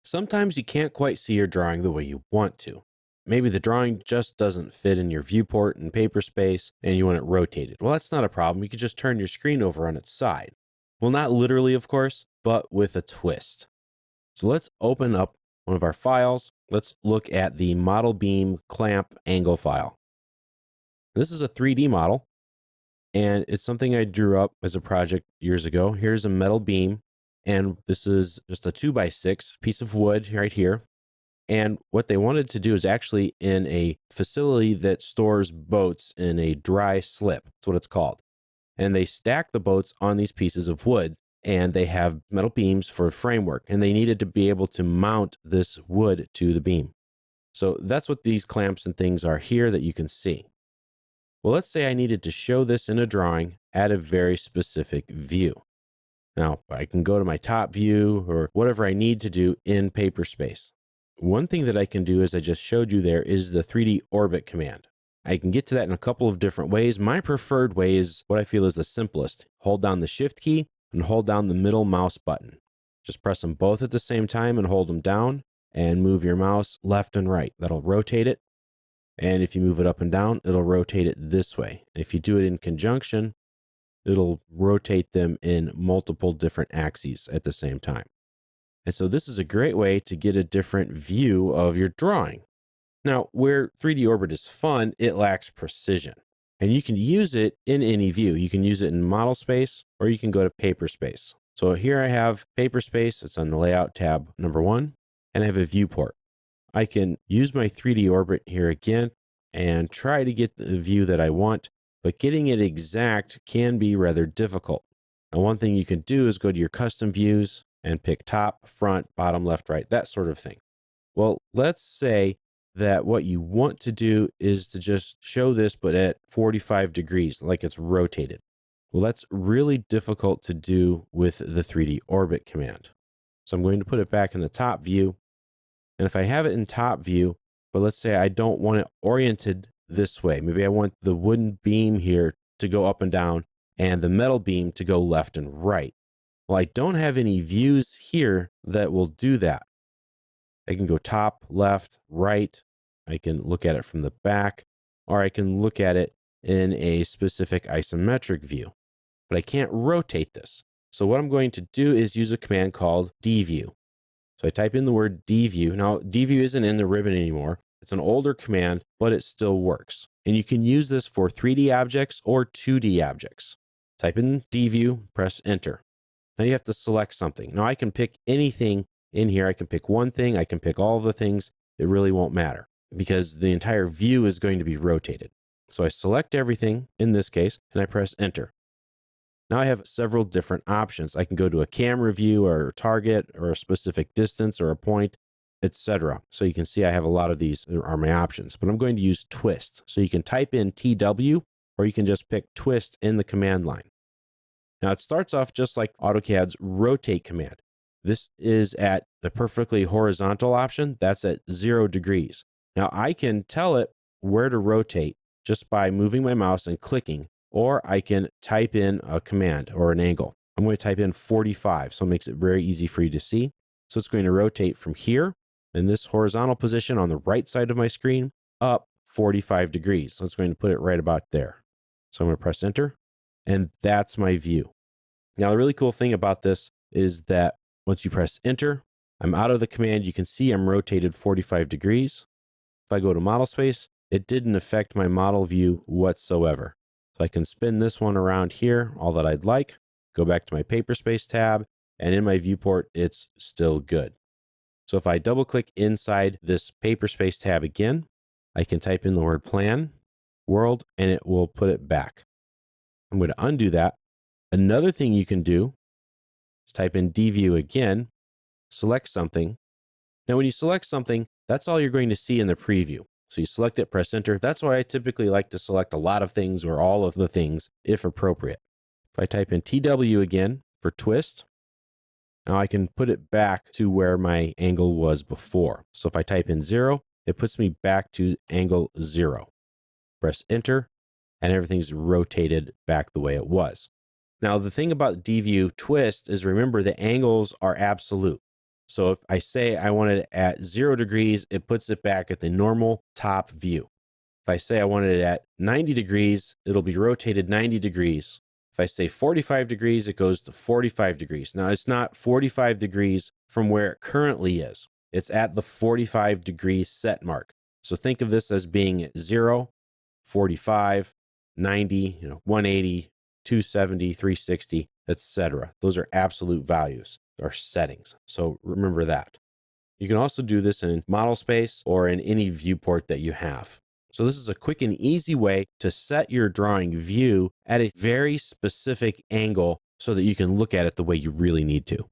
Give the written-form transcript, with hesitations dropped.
Sometimes you can't quite see your drawing the way you want to. Maybe the drawing just doesn't fit in your viewport in paper space and you want it rotated. Well, that's not a problem. You could just turn your screen over on its side. Well, not literally, of course, but with a twist. So let's open up one of our files. Let's look at the model beam clamp angle file. This is a 3D model, and it's something I drew up as a project years ago. Here's a metal beam, and this is just a 2x6 piece of wood right here. And what they wanted to do is actually in a facility that stores boats in a dry slip. That's what it's called. And they stack the boats on these pieces of wood, and they have metal beams for a framework, and they needed to be able to mount this wood to the beam. So that's what these clamps and things are here that you can see. Well, let's say I needed to show this in a drawing at a very specific view. Now, I can go to my top view or whatever I need to do in paper space. One thing that I can do, as I just showed you there, is the 3D orbit command. I can get to that in a couple of different ways. My preferred way is what I feel is the simplest. Hold down the Shift key and hold down the middle mouse button. Just press them both at the same time and hold them down and move your mouse left and right. That'll rotate it. And if you move it up and down, it'll rotate it this way. If you do it in conjunction, it'll rotate them in multiple different axes at the same time. And so this is a great way to get a different view of your drawing. Now, where 3D orbit is fun, it lacks precision. And you can use it in any view. You can use it in model space, or you can go to paper space. So here I have paper space. It's on the layout tab number 1, and I have a viewport. I can use my 3D orbit here again and try to get the view that I want, but getting it exact can be rather difficult. Now, one thing you can do is go to your custom views and pick top, front, bottom, left, right, that sort of thing. Well, let's say that what you want to do is to just show this, but at 45 degrees, like it's rotated. Well, that's really difficult to do with the 3D orbit command. So I'm going to put it back in the top view. And if I have it in top view, but let's say I don't want it oriented this way. Maybe I want the wooden beam here to go up and down and the metal beam to go left and right. Well, I don't have any views here that will do that. I can go top, left, right. I can look at it from the back, or I can look at it in a specific isometric view. But I can't rotate this. So what I'm going to do is use a command called DVIEW. So I type in the word DVIEW. Now, DVIEW isn't in the ribbon anymore. It's an older command, but it still works. And you can use this for 3D objects or 2D objects. Type in DVIEW, press enter. Now you have to select something. Now I can pick anything in here. I can pick one thing. I can pick all of the things. It really won't matter because the entire view is going to be rotated. So I select everything in this case and I press enter. Now I have several different options. I can go to a camera view or a target or a specific distance or a point, etc. So you can see I have a lot of these are my options, but I'm going to use twist. So you can type in TW or you can just pick twist in the command line. Now it starts off just like AutoCAD's rotate command. This is at the perfectly horizontal option. That's at 0 degrees. Now I can tell it where to rotate just by moving my mouse and clicking, or I can type in a command or an angle. I'm going to type in 45, so it makes it very easy for you to see. So it's going to rotate from here in this horizontal position on the right side of my screen up 45 degrees. So it's going to put it right about there. So I'm going to press enter, and that's my view. Now, the really cool thing about this is that once you press enter, I'm out of the command. You can see I'm rotated 45 degrees. If I go to model space, it didn't affect my model view whatsoever. So I can spin this one around here, all that I'd like, go back to my paper space tab, and in my viewport, it's still good. So if I double click inside this paper space tab again, I can type in the word plan, world, and it will put it back. I'm going to undo that. Another thing you can do is type in DVIEW again, select something. Now, when you select something, that's all you're going to see in the preview. So you select it, press enter. That's why I typically like to select a lot of things or all of the things if appropriate. If I type in TW again for twist, now I can put it back to where my angle was before. So if I type in 0, it puts me back to angle 0. Press enter, and everything's rotated back the way it was. Now, the thing about DVIEW twist is remember the angles are absolute. So if I say I want it at 0 degrees, it puts it back at the normal top view. If I say I want it at 90 degrees, it'll be rotated 90 degrees. If I say 45 degrees, it goes to 45 degrees. Now, it's not 45 degrees from where it currently is. It's at the 45 degrees set mark. So think of this as being 0, 45, 90, 180, 270, 360, etc. Those are absolute values, or settings. So remember that. You can also do this in model space or in any viewport that you have. So this is a quick and easy way to set your drawing view at a very specific angle so that you can look at it the way you really need to.